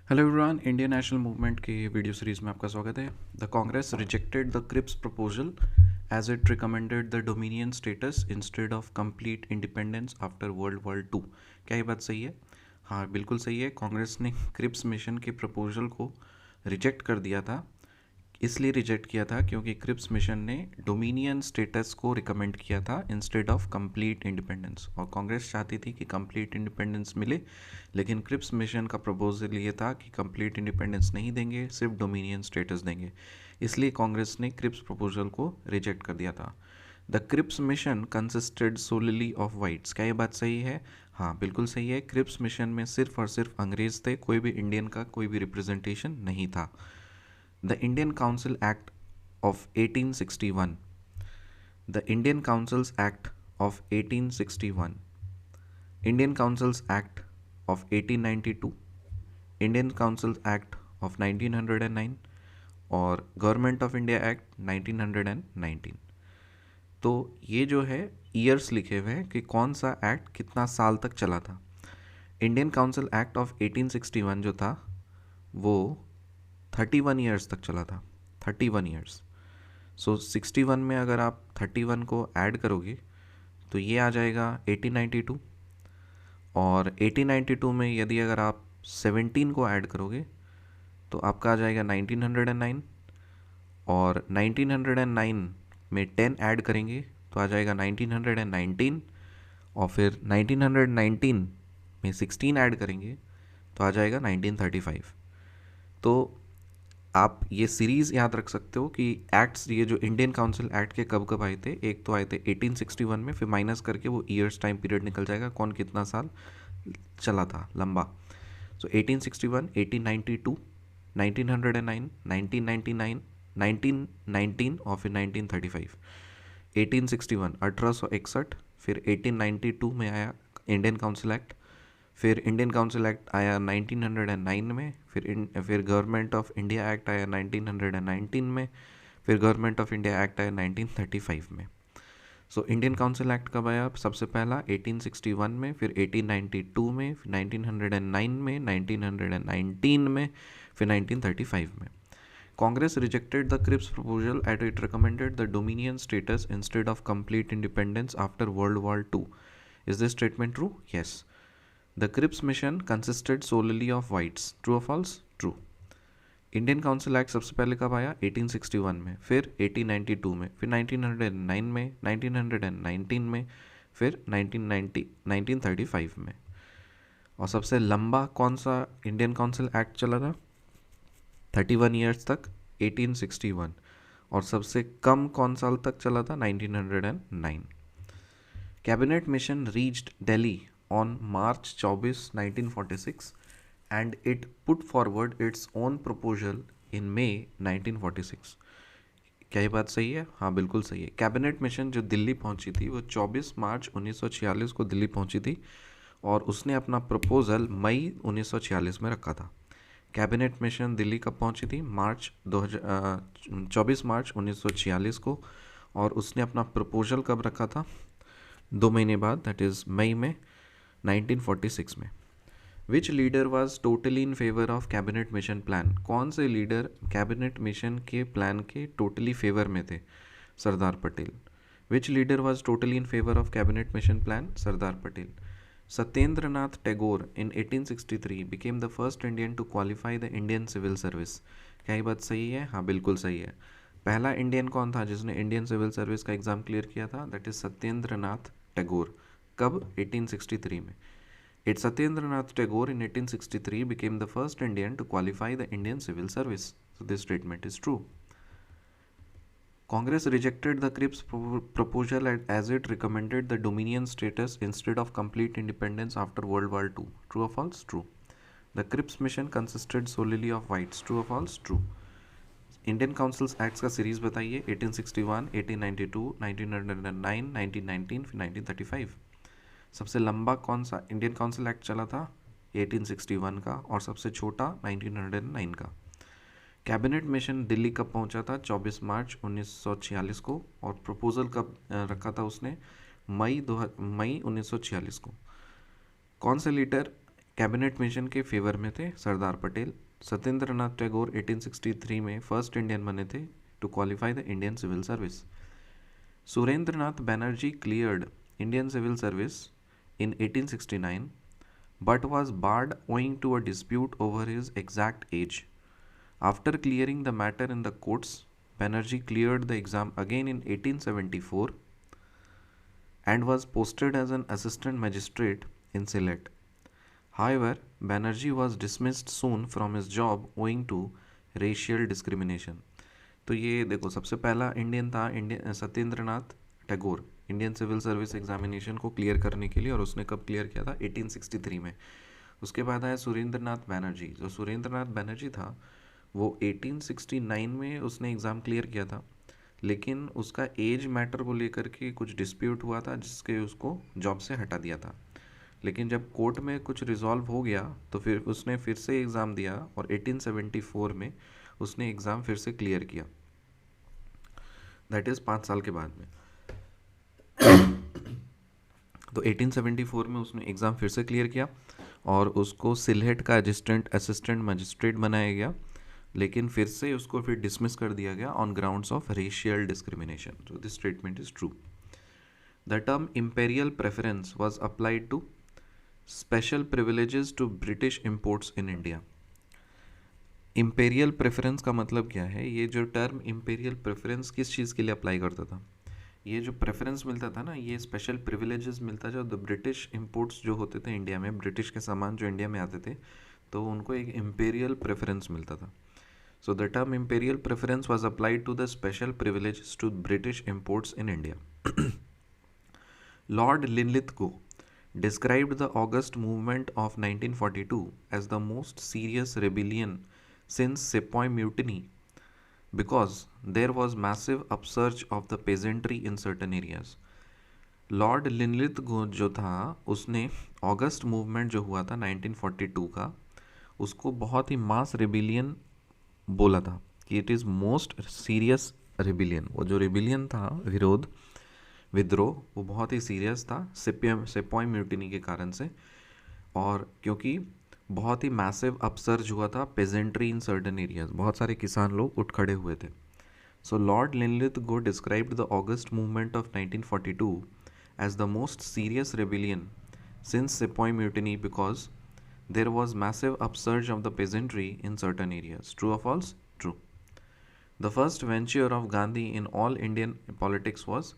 Hello everyone, Indian national movement की video series में आपका स्वागत है। The Congress rejected the Cripps proposal as it recommended the dominion status instead of complete independence after world war two. क्या ये बात सही है? हाँ, बिल्कुल सही है। कांग्रेस ने क्रिप्स मिशन के प्रपोजल को रिजेक्ट कर दिया था। इसलिए रिजेक्ट किया था क्योंकि क्रिप्स मिशन ने डोमिनियन स्टेटस को रिकमेंड किया था इंस्टेड ऑफ कंप्लीट इंडिपेंडेंस, और कांग्रेस चाहती थी कि कंप्लीट इंडिपेंडेंस मिले, लेकिन क्रिप्स मिशन का प्रपोजल ये था कि कंप्लीट इंडिपेंडेंस नहीं देंगे, सिर्फ डोमिनियन स्टेटस देंगे। इसलिए कांग्रेस ने क्रिप्स प्रपोजल को रिजेक्ट कर दिया था। The Cripps mission consisted solely of whites. क्या ये बात सही है? हाँ, बिल्कुल सही है। क्रिप्स मिशन में सिर्फ और सिर्फ अंग्रेज थे, कोई भी इंडियन का कोई भी रिप्रेजेंटेशन नहीं था। The Indian Council Act of 1861. The Indian Councils Act of 1861. Indian Councils Act of 1892. Indian Councils Act of 1909 और गवर्नमेंट ऑफ इंडिया एक्ट 1919। तो ये जो है ईयर्स लिखे हुए हैं कि कौन सा एक्ट कितना साल तक चला था। इंडियन काउंसिल एक्ट ऑफ 1861 जो था वो 31 ईयर्स तक चला था। 31 ईयर्स। सो 61 में अगर आप 31 को ऐड करोगे तो ये आ जाएगा 1892, और 1892 में यदि अगर आप 17 को ऐड करोगे तो आपका आ जाएगा 1909, और 1909 में 10 ऐड करेंगे तो आ जाएगा 1919, और फिर 1919 में 16 ऐड करेंगे तो आ जाएगा 1935। तो आप ये सीरीज़ याद रख सकते हो कि एक्ट्स, ये जो इंडियन काउंसिल एक्ट के कब कब आए थे, एक तो आए थे 1861 में, फिर माइनस करके वो ईयर्स टाइम पीरियड निकल जाएगा कौन कितना साल चला था लंबा। सो 1861, 1892, 1909, 1999, 1919 और फिर 1935। 1861 1861, फिर 1892 में आया इंडियन काउंसिल एक्ट, फिर इंडियन काउंसिल एक्ट आया 1909 में, फिर गवर्नमेंट ऑफ इंडिया एक्ट आया 1919 में, फिर गवर्नमेंट ऑफ इंडिया एक्ट आया 1935 में। सो इंडियन काउंसिल एक्ट कब आया? सबसे पहला 1861 में, फिर 1892 में, फिर 1909 में, 1919 में, फिर 1935 में। Congress rejected the Cripps proposal as it recommended the Dominion status instead of complete independence after World War II. Is this statement true? Yes. The Cripps mission consisted solely of whites. True or false? True. Indian council act सबसे पहले कब आया? 1861 में, फिर 1892 में, फिर 1909 में, 1919 में, फिर 1935 में। और सबसे लंबा कौन सा इंडियन काउंसिल एक्ट चला था? 31 ईयर्स तक, 1861। और सबसे कम कौन साल तक चला था? 1909। Cabinet mission reached Delhi on March 24, 1946 and it put forward its own proposal in May 1946. क्या ये बात सही है? हाँ, बिल्कुल सही है। कैबिनेट मिशन जो दिल्ली पहुंची थी वो 24 मार्च 1946 को दिल्ली पहुंची थी, और उसने अपना प्रपोजल मई 1946 में रखा था। कैबिनेट मिशन दिल्ली कब पहुंची थी? 24 मार्च 1946 को, और उसने अपना प्रपोजल कब रखा था? 2 महीने बाद, दैट इज़ मई में 1946 में। Which leader was totally in favour of cabinet mission plan? कौन से लीडर कैबिनेट मिशन के प्लान के टोटली फेवर में थे? Sardar Patel. Which leader was totally in favour of cabinet mission plan? Sardar Patel. Satyendra Tagore in 1863 became the first Indian to qualify the Indian civil service. क्या ये बात सही है? हाँ, बिल्कुल सही है। पहला इंडियन कौन था जिसने इंडियन सिविल सर्विस का एग्ज़ाम क्लियर किया था? That is Satyendranath Tagore. कब? 1863 में। It Satyendra Tagore in 1863 became the first Indian to qualify the Indian civil service. So this statement is true. Congress rejected the Cripps proposal as it recommended the Dominion status instead of complete independence after World War II. True or false? True. The Cripps mission consisted solely of whites. True or false? True. Indian councils acts का series बताइए। 1861, 1892, 1909, 1919, फिर 1935। सबसे लंबा कौन सा Indian council act चला था? 1861 का, और सबसे छोटा 1909 का। कैबिनेट मिशन दिल्ली कब पहुंचा था? 24 मार्च 1946 को, और प्रपोजल कब रखा था उसने? मई 1946 को। कौन से लीडर कैबिनेट मिशन के फेवर में थे सरदार पटेल। सत्येंद्र नाथ टैगोर 1863 में फर्स्ट इंडियन बने थे to qualify the Indian civil service. Surendra Nath Banerjee cleared Indian civil service in 1869 but was barred owing to a dispute over his exact age. After clearing the matter in the courts, Banerjee cleared the exam again in 1874 and was posted as an assistant magistrate in Sylhet. However, Banerjee was dismissed soon from his job owing to racial discrimination. तो ये देखो, सबसे पहला Indian था Satyendra Nath Tagore Indian civil service examination को clear करने के लिए, और उसने कब क्लियर किया था? 1863 में। उसके बाद आया सुरेंद्र नाथ बैनर्जी। जो सुरेंद्र नाथ बैनर्जी था वो 1869 में उसने एग्ज़ाम क्लियर किया था, लेकिन उसका एज मैटर को लेकर के कुछ डिस्प्यूट हुआ था जिसके उसको जॉब से हटा दिया था। लेकिन जब कोर्ट में कुछ रिजॉल्व हो गया तो फिर उसने फिर से एग्ज़ाम दिया और 1874 में उसने एग्ज़ाम फिर से क्लियर किया, दैट इज़ 5 साल के बाद में। तो 1874 में उसने एग्ज़ाम फिर से क्लियर किया और उसको सिलहेट का असिस्टेंट मजिस्ट्रेट बनाया गया, लेकिन फिर से उसको फिर डिसमिस कर दिया गया on grounds of racial discrimination. So this statement is true. The term imperial preference was applied to special privileges to British imports in India. Imperial preference का मतलब क्या है? ये जो टर्म इम्पेरियल प्रेफरेंस किस चीज़ के लिए अप्लाई करता था? ये जो प्रेफरेंस मिलता था ना, ये स्पेशल प्रिविलेजेस मिलता था जो ब्रिटिश इम्पोर्ट्स जो होते थे इंडिया में, ब्रिटिश के सामान जो इंडिया में आते थे, तो उनको एक इम्पेरियल प्रेफरेंस मिलता था। So the term imperial preference was applied to the special privileges to British imports in India. Lord Linlithgow described the August movement of 1942 as the most serious rebellion since Sepoy Mutiny because there was massive upsurge of the peasantry in certain areas. Lord Linlithgow जो था उसने अगस्त movement जो हुआ था 1942 का, उसको बहुत ही मास rebellion बोला था कि it is most serious rebellion. वो जो रेबिलियन था, विद्रोह, वो बहुत ही सीरियस था सेपॉय म्यूटिनी के कारण से, और क्योंकि बहुत ही मैसिव अपसर्ज हुआ था पेजेंट्री इन सर्टन एरियाज, बहुत सारे किसान लोग उठ खड़े हुए थे। So Lord Linlithgow described the August movement of 1942 as the most serious rebellion since sepoy mutiny because there was massive upsurge of the peasantry in certain areas. True और false? True. The first venture of Gandhi in all Indian politics was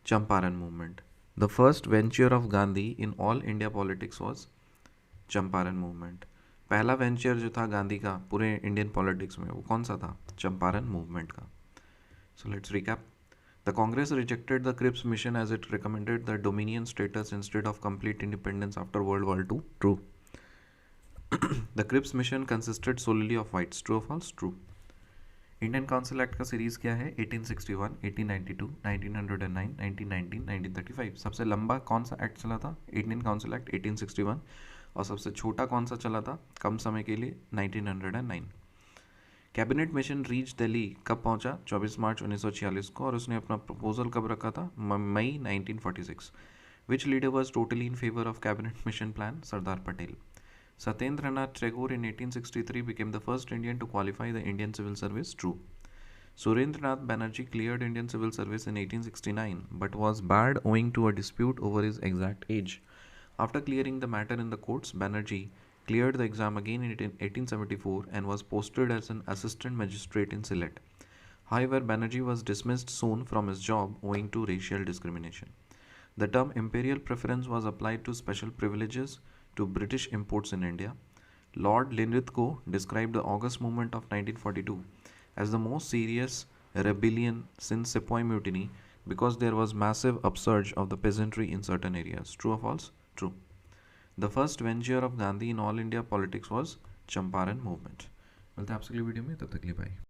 Champaran movement. The first venture of Gandhi in all India politics was Champaran movement. पहला venture जो था गांधी का पूरे Indian politics में, वो कौन सा था? चंपारण मूवमेंट का। So let's recap. The Congress rejected the Cripps mission as it recommended the dominion status instead of complete independence after world war II. True. The Cripps mission consisted solely of whites. True और false? True. Indian council act का series क्या है? 1861, 1892, 1909, 1919, 1935। सबसे लंबा कौन सा act चला था? Indian council act 1861। और सबसे छोटा कौन सा चला था कम समय के लिए? 1909। कैबिनेट मिशन रीच दिल्ली कब पहुंचा? 24 मार्च 1946 को, और उसने अपना प्रपोजल कब रखा था? मई 1946। Which leader was totally in favour of cabinet mission plan? Sardar Patel. Satyendra Nath Tagore in 1863 became the first Indian to qualify the Indian Civil Service. True. Surendra Nath Banerjee cleared Indian Civil Service in 1869 but was barred owing to a dispute over his exact age. After clearing the matter in the courts, Banerjee cleared the exam again in 1874 and was posted as an assistant magistrate in Sylhet. However, Banerjee was dismissed soon from his job owing to racial discrimination. The term imperial preference was applied to special privileges to British imports in India. Lord Linlithgow described the August movement of 1942 as the most serious rebellion since Sepoy Mutiny because there was massive upsurge of the peasantry in certain areas. True or false? True. The first venture of Gandhi in all India politics was Champaran movement. मिलते हैं आपसे अगली video में, तब तक के लिए bye.